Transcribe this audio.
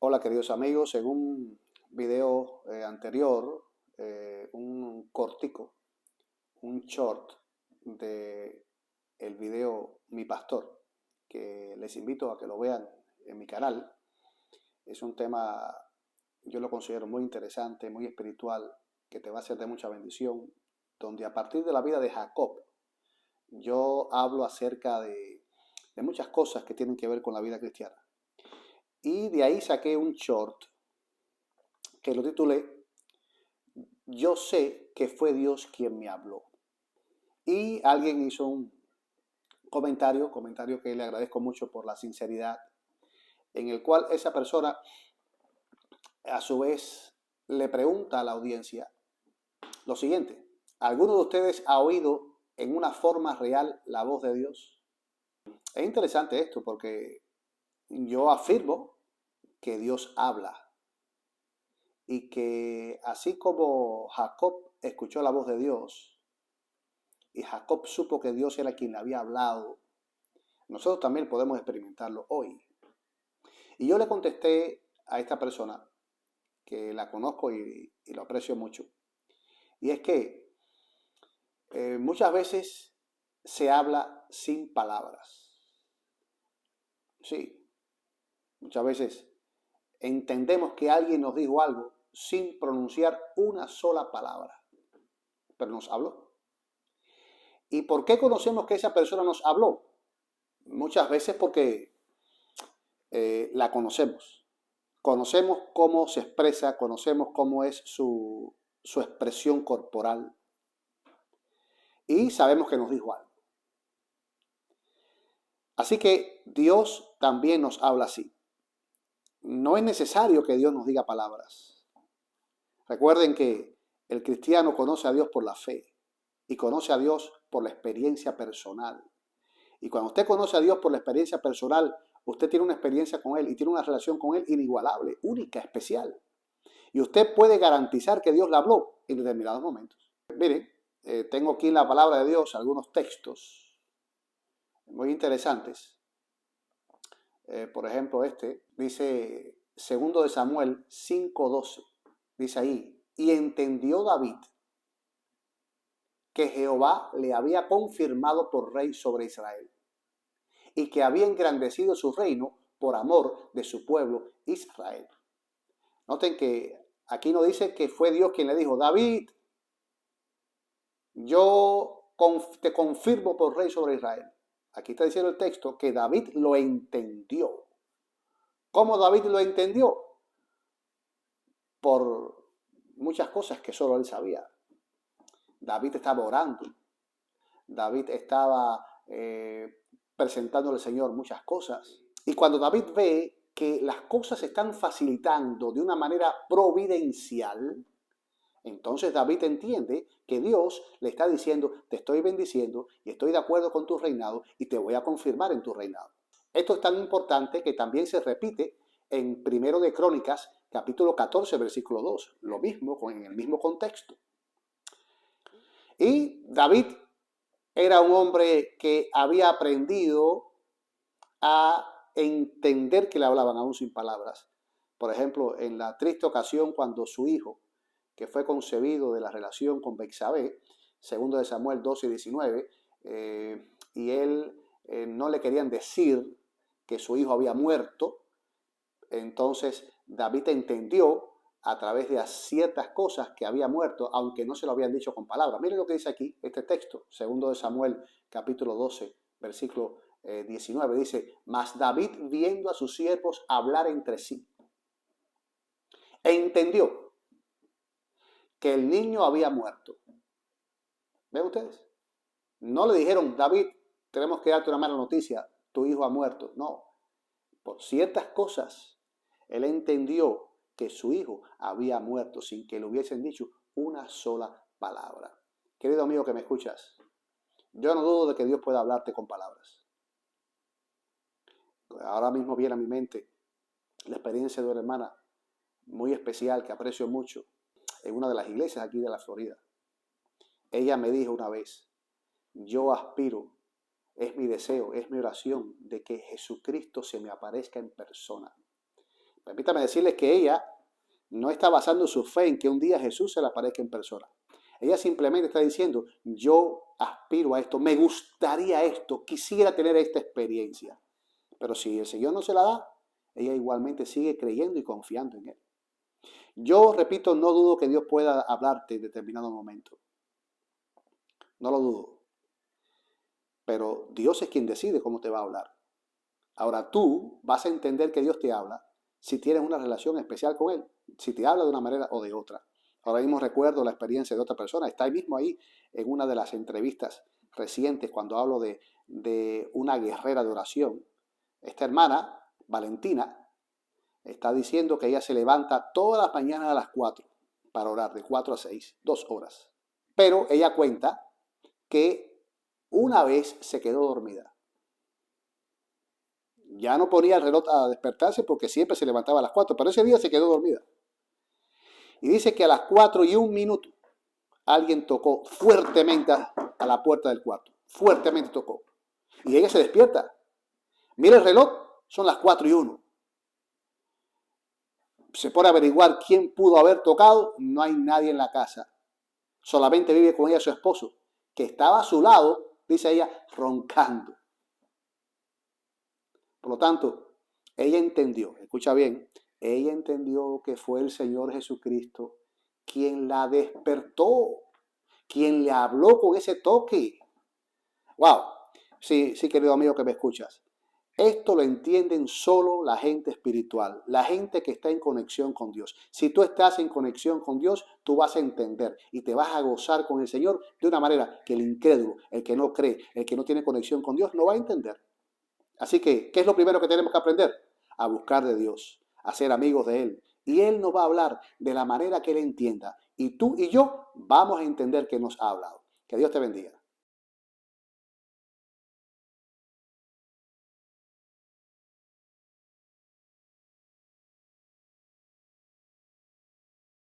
Hola queridos amigos, en un video anterior, un cortico, un short de el video Mi Pastor, que les invito a que lo vean en mi canal. Es un tema, yo lo considero muy interesante, muy espiritual, que te va a ser de mucha bendición, donde a partir de la vida de Jacob, yo hablo acerca de muchas cosas que tienen que ver con la vida cristiana. Y de ahí saqué un short que lo titulé Yo sé que fue Dios quien me habló. Y alguien hizo un comentario que le agradezco mucho por la sinceridad, en el cual esa persona a su vez le pregunta a la audiencia lo siguiente: ¿alguno de ustedes ha oído en una forma real la voz de Dios? Es interesante esto porque yo afirmo que Dios habla y que así como Jacob escuchó la voz de Dios y Jacob supo que Dios era quien le había hablado, nosotros también podemos experimentarlo hoy. Y yo le contesté a esta persona, que la conozco y lo aprecio mucho, y es que muchas veces se habla sin palabras. Sí, muchas veces entendemos que alguien nos dijo algo sin pronunciar una sola palabra, pero nos habló. ¿Y por qué conocemos que esa persona nos habló? Muchas veces porque la conocemos. Conocemos cómo se expresa, conocemos cómo es su expresión corporal y sabemos que nos dijo algo. Así que Dios también nos habla así. No es necesario que Dios nos diga palabras. Recuerden que el cristiano conoce a Dios por la fe y conoce a Dios por la experiencia personal. Y cuando usted conoce a Dios por la experiencia personal, usted tiene una experiencia con Él y tiene una relación con Él inigualable, única, especial. Y usted puede garantizar que Dios le habló en determinados momentos. Miren, tengo aquí en la palabra de Dios algunos textos muy interesantes. Por ejemplo, este dice, segundo de Samuel 5:12, dice ahí, y entendió David que Jehová le había confirmado por rey sobre Israel y que había engrandecido su reino por amor de su pueblo Israel. Noten que aquí no dice que fue Dios quien le dijo, David, yo te confirmo por rey sobre Israel. Aquí está diciendo el texto que David lo entendió. ¿Cómo David lo entendió? Por muchas cosas que solo él sabía. David estaba orando. David estaba presentándole al Señor muchas cosas. Y cuando David ve que las cosas se están facilitando de una manera providencial, entonces David entiende que Dios le está diciendo, te estoy bendiciendo y estoy de acuerdo con tu reinado y te voy a confirmar en tu reinado. Esto es tan importante que también se repite en Primero de Crónicas, capítulo 14, versículo 2. Lo mismo, en el mismo contexto. Y David era un hombre que había aprendido a entender que le hablaban aún sin palabras. Por ejemplo, en la triste ocasión cuando su hijo, que fue concebido de la relación con Betsabé, segundo de Samuel 12:19, y él no le querían decir que su hijo había muerto, entonces David entendió a través de ciertas cosas que había muerto, aunque no se lo habían dicho con palabras. Miren lo que dice aquí este texto, segundo de Samuel capítulo 12, versículo 19, dice, mas David viendo a sus siervos hablar entre sí, entendió que el niño había muerto. ¿Ven ustedes? No le dijeron, David, tenemos que darte una mala noticia, tu hijo ha muerto. No, por ciertas cosas, él entendió que su hijo había muerto sin que le hubiesen dicho una sola palabra. Querido amigo que me escuchas, yo no dudo de que Dios pueda hablarte con palabras. Ahora mismo viene a mi mente la experiencia de una hermana muy especial que aprecio mucho en una de las iglesias aquí de la Florida. Ella me dijo una vez, yo aspiro, es mi deseo, es mi oración de que Jesucristo se me aparezca en persona Permítame decirles que ella no está basando su fe en que un día Jesús se le aparezca en persona. Ella simplemente está diciendo, yo aspiro a esto, me gustaría esto, quisiera tener esta experiencia. Pero si el Señor no se la da, ella igualmente sigue creyendo y confiando en Él. Yo, repito, no dudo que Dios pueda hablarte en determinado momento. No lo dudo. Pero Dios es quien decide cómo te va a hablar. Ahora tú vas a entender que Dios te habla si tienes una relación especial con Él, si te habla de una manera o de otra. Ahora mismo recuerdo la experiencia de otra persona, está ahí mismo ahí en una de las entrevistas recientes cuando hablo de una guerrera de oración. Esta hermana, Valentina, está diciendo que ella se levanta todas las mañanas a las 4 para orar, de 4 a 6, 2 horas. Pero ella cuenta que una vez se quedó dormida. Ya no ponía el reloj a despertarse porque siempre se levantaba a las 4, pero ese día se quedó dormida. Y dice que a las 4:01 alguien tocó fuertemente a la puerta del cuarto. Fuertemente tocó. Y ella se despierta. Mira el reloj, son las 4:01. Se pone a averiguar quién pudo haber tocado, no hay nadie en la casa. Solamente vive con ella su esposo, que estaba a su lado, dice ella, roncando. Por lo tanto, ella entendió, escucha bien, ella entendió que fue el Señor Jesucristo quien la despertó, quien le habló con ese toque. Wow, sí, querido amigo que me escuchas. Esto lo entienden solo la gente espiritual, la gente que está en conexión con Dios. Si tú estás en conexión con Dios, tú vas a entender y te vas a gozar con el Señor de una manera que el incrédulo, el que no cree, el que no tiene conexión con Dios, no va a entender. Así que, ¿qué es lo primero que tenemos que aprender? A buscar de Dios, a ser amigos de Él. Y Él nos va a hablar de la manera que Él entienda. Y tú y yo vamos a entender que nos ha hablado. Que Dios te bendiga.